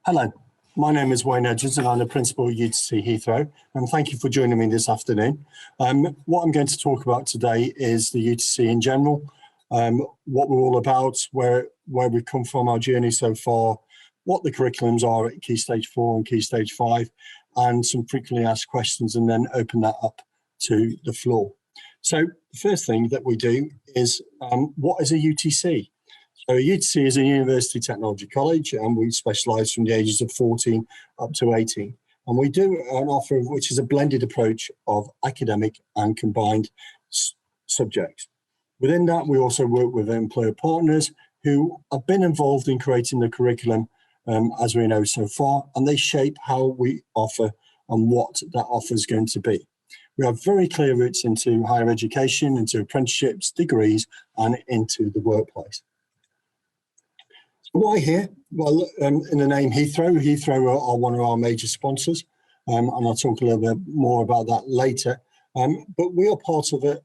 Hello, my name is Wayne Edwards and I'm the Principal at UTC Heathrow, and thank you for joining me this afternoon. What I'm going to talk about today is the UTC in general, what we're all about, where we've come from, our journey so far, what the curriculums are at Key Stage 4 and Key Stage 5, and some frequently asked questions, and then open that up to the floor. So the first thing that we do is, what is a UTC? So a UTC is a University Technology College, and we specialise from the ages of 14 up to 18. And we do an offer which is a blended approach of academic and combined subjects. Within that, we also work with employer partners who have been involved in creating the curriculum, as we know so far, and they shape how we offer and what that offer is going to be. We have very clear routes into higher education, into apprenticeships, degrees, and into the workplace. Why here? Well, in the name Heathrow are one of our major sponsors, and I'll talk a little bit more about that later. But we are part of a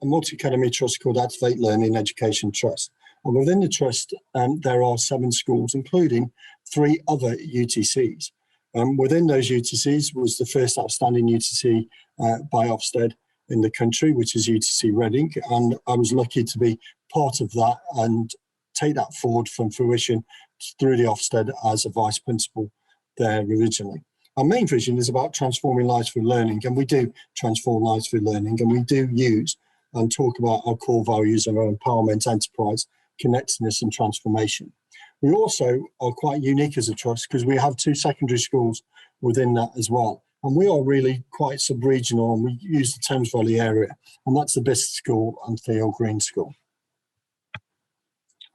multi-academy trust called Activate Learning Education Trust. And within the trust, there are 7 schools, including 3 other UTCs. Within those UTCs was the first outstanding UTC by Ofsted in the country, which is UTC Reading. And I was lucky to be part of that and take that forward from fruition through the Ofsted as a vice principal there originally. Our main vision is about transforming lives through learning, and we do transform lives through learning, and we do use and talk about our core values of our empowerment, enterprise, connectedness and transformation. We also are quite unique as a trust because we have 2 secondary schools within that as well. And we are really quite sub-regional, and we use the Thames Valley area, and that's the Bicester School and Theo Green School.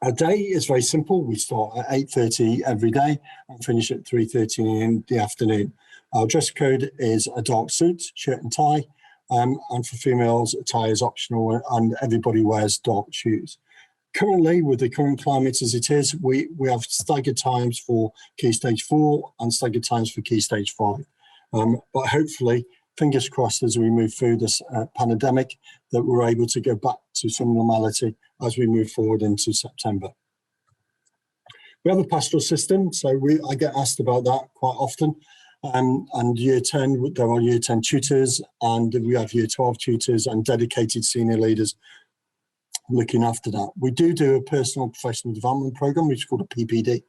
Our day is very simple. We start at 8:30 every day and finish at 3:30 in the afternoon. Our dress code is a dark suit, shirt and tie, and for females, a tie is optional, and everybody wears dark shoes. Currently, with the current climate as it is, we have staggered times for Key Stage 4 and staggered times for Key Stage 5. But hopefully, fingers crossed as we move through this pandemic, that we're able to go back to some normality as we move forward into September. We have a pastoral system, so I get asked about that quite often. And year 10, there are year 10 tutors, and we have year 12 tutors and dedicated senior leaders looking after that. We do a personal professional development program, which is called a PPD.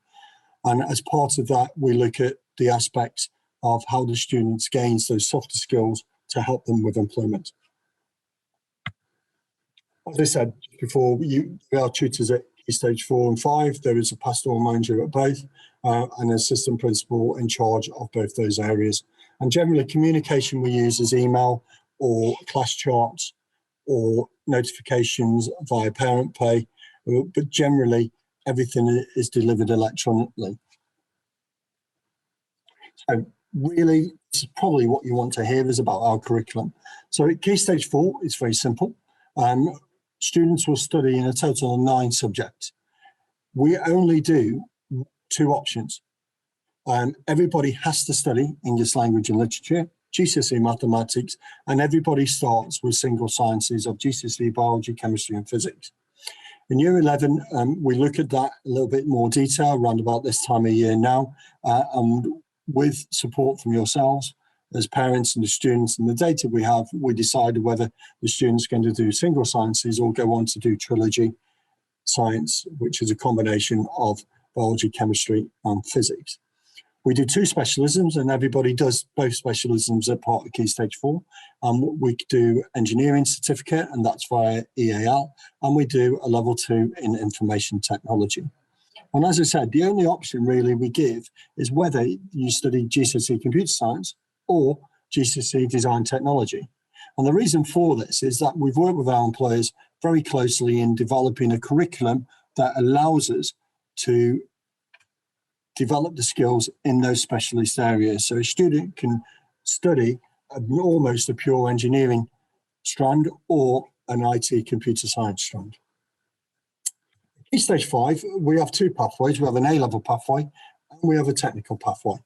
And as part of that, we look at the aspects of how the students gain those softer skills to help them with employment. As I said before, we are tutors at Key Stage 4 and 5. There is a pastoral manager at both, and an assistant principal in charge of both those areas. And generally, communication we use is email or class charts or notifications via parent pay, but generally everything is delivered electronically. So really, this is probably what you want to hear is about our curriculum. So at Key Stage 4, it's very simple. Students will study in a total of 9 subjects. We only do 2 options. Everybody has to study English language and literature, GCSE mathematics, and everybody starts with single sciences of GCSE biology, chemistry and physics. In year 11, we look at that a little bit more detail around about this time of year now, and with support from yourselves as parents and the students and the data we have, we decided whether the students are going to do single sciences or go on to do trilogy science, which is a combination of biology, chemistry and physics. We do 2 specialisms, and everybody does both specialisms at part of Key Stage 4. We do engineering certificate, and that's via EAL, and we do a level 2 in information technology. And as I said, the only option really we give is whether you study GCSE computer science or GCSE design technology. And the reason for this is that we've worked with our employers very closely in developing a curriculum that allows us to develop the skills in those specialist areas. So a student can study almost a pure engineering strand or an IT computer science strand. Key Stage 5, we have 2 pathways. We have an A-level pathway and we have a technical pathway.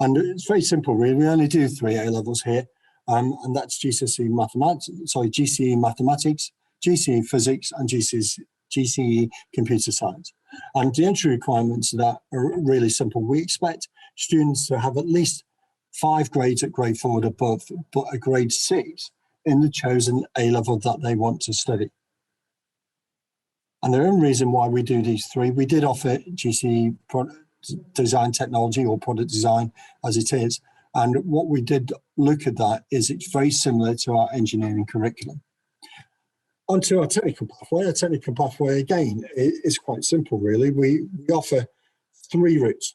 And it's very simple, really. We only do 3 A-levels here, and that's GCSE mathematics, GCE mathematics, GCE physics, and GCE computer science. And the entry requirements of that are really simple. We expect students to have at least 5 grades at grade 4 and above, but a grade 6 in the chosen A-level that they want to study. And the only reason why we do these 3, we did offer GCE design technology or product design as it is. And what we did look at that is it's very similar to our engineering curriculum. Onto our technical pathway. Our technical pathway, again, is quite simple, really. We offer 3 routes.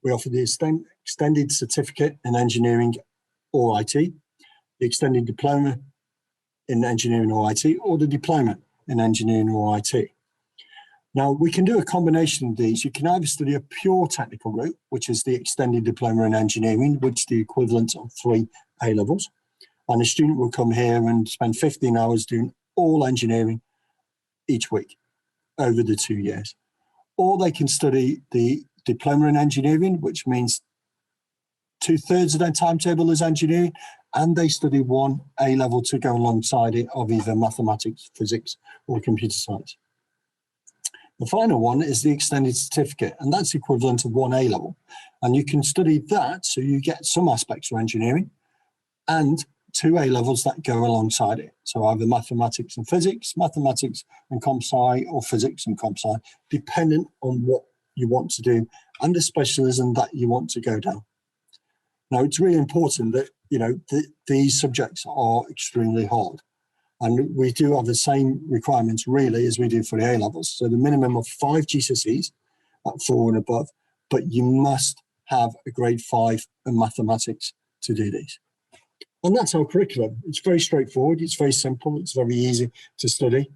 We offer the extended certificate in engineering or IT, the extended diploma in engineering or IT, or the diploma in engineering or IT. Now, we can do a combination of these. You can either study a pure technical route, which is the extended diploma in engineering, which is the equivalent of 3 A-levels. And a student will come here and spend 15 hours doing all engineering each week over the 2 years. Or they can study the diploma in engineering, which means 2/3 of their timetable is engineering, and they study 1 A-level to go alongside it of either mathematics, physics, or computer science. The final one is the extended certificate, and that's equivalent to 1 A-level. And you can study that, so you get some aspects of engineering and 2 A-levels that go alongside it. So either mathematics and physics, mathematics and comp sci, or physics and comp sci, dependent on what you want to do and the specialism that you want to go down. Now, it's really important that, these subjects are extremely hard. And we do have the same requirements, really, as we do for the A-levels. So the minimum of 5 GCSEs at 4 and above, but you must have a grade 5 in mathematics to do these. And that's our curriculum. It's very straightforward. It's very simple. It's very easy to study.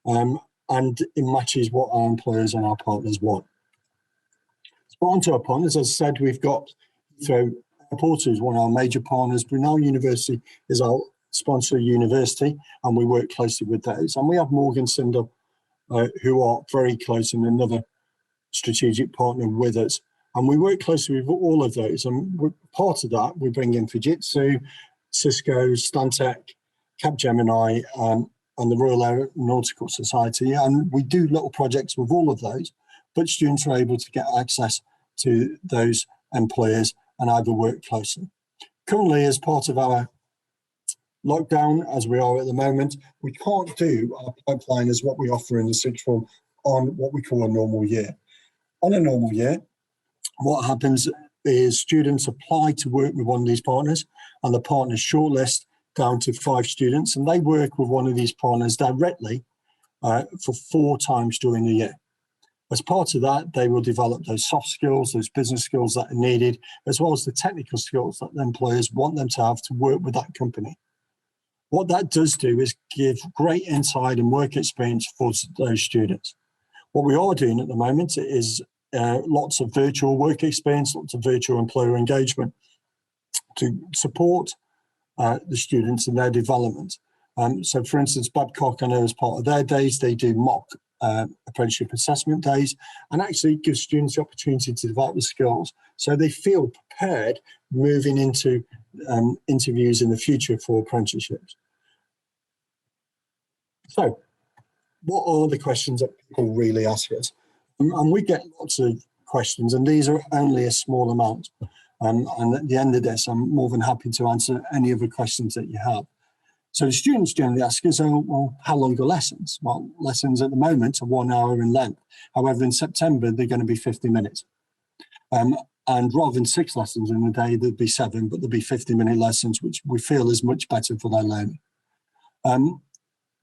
And it matches what our employers and our partners want. So on to our partners. As I said, we've got Heathrow Airport, who's one of our major partners. Brunel University is our sponsor university, and we work closely with those. And we have Morgan Sindall, who are very close and another strategic partner with us. And we work closely with all of those. And part of that, we bring in Fujitsu, Cisco, Stantec, Capgemini, and the Royal Aeronautical Society. And we do little projects with all of those, but students are able to get access to those employers and either work closely. Currently, as part of our lockdown, as we are at the moment, we can't do our pipeline as what we offer in the sixth form on what we call a normal year. On a normal year, what happens is students apply to work with one of these partners, and the partners shortlist down to 5 students, and they work with one of these partners directly for 4 times during the year. As part of that, they will develop those soft skills, those business skills that are needed, as well as the technical skills that the employers want them to have to work with that company. What that does do is give great insight and work experience for those students. What we are doing at the moment is lots of virtual work experience, lots of virtual employer engagement to support the students in their development. So for instance, Babcock, I know as part of their days, they do mock apprenticeship assessment days, and actually give students the opportunity to develop the skills so they feel prepared moving into interviews in the future for apprenticeships. So what are the questions that people really ask us? And we get lots of questions, and these are only a small amount. And at the end of this, I'm more than happy to answer any of the questions that you have. So the students generally ask us, well, how long are lessons? Well, lessons at the moment are 1 hour in length. However, in September, they're going to be 50 minutes. And rather than 6 lessons in a day, there'd be 7, but there'll be 50-minute lessons, which we feel is much better for their learning.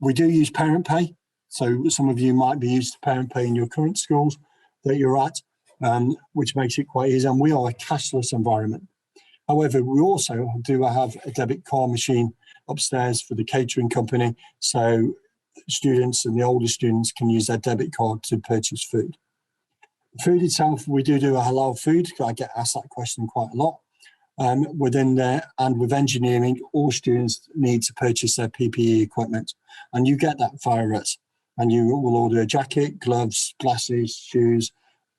We do use parent pay. So some of you might be used to parent pay in your current schools that you're at, which makes it quite easy. And we are a cashless environment. However, we also do have a debit card machine upstairs for the catering company. So students and the older students can use their debit card to purchase food. Food itself, we do a halal food. I get asked that question quite a lot. Within there, and with engineering, all students need to purchase their PPE equipment, and you get that via us. And you will order a jacket, gloves, glasses, shoes.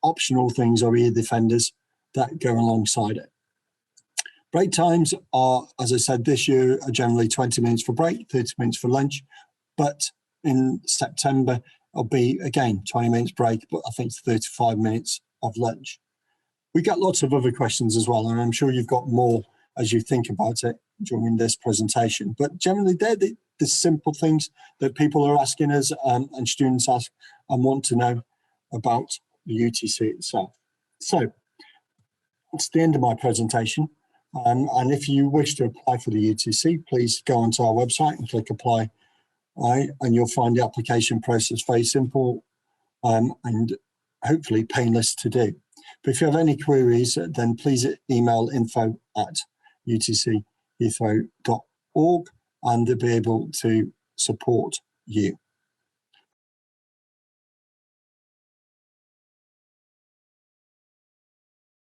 Optional things are ear defenders that go alongside it. Break times are, as I said, this year are generally 20 minutes for break, 30 minutes for lunch. But in September, it'll be, again, 20 minutes break, but I think it's 35 minutes of lunch. We get lots of other questions as well, and I'm sure you've got more as you think about it during this presentation. But generally, they're the simple things that people are asking us and students ask and want to know about the UTC itself. So it's the end of my presentation. And if you wish to apply for the UTC, please go onto our website and click apply. And you'll find the application process very simple and hopefully painless to do. But if you have any queries, then please email info@utcheathrow.org and they'll be able to support you.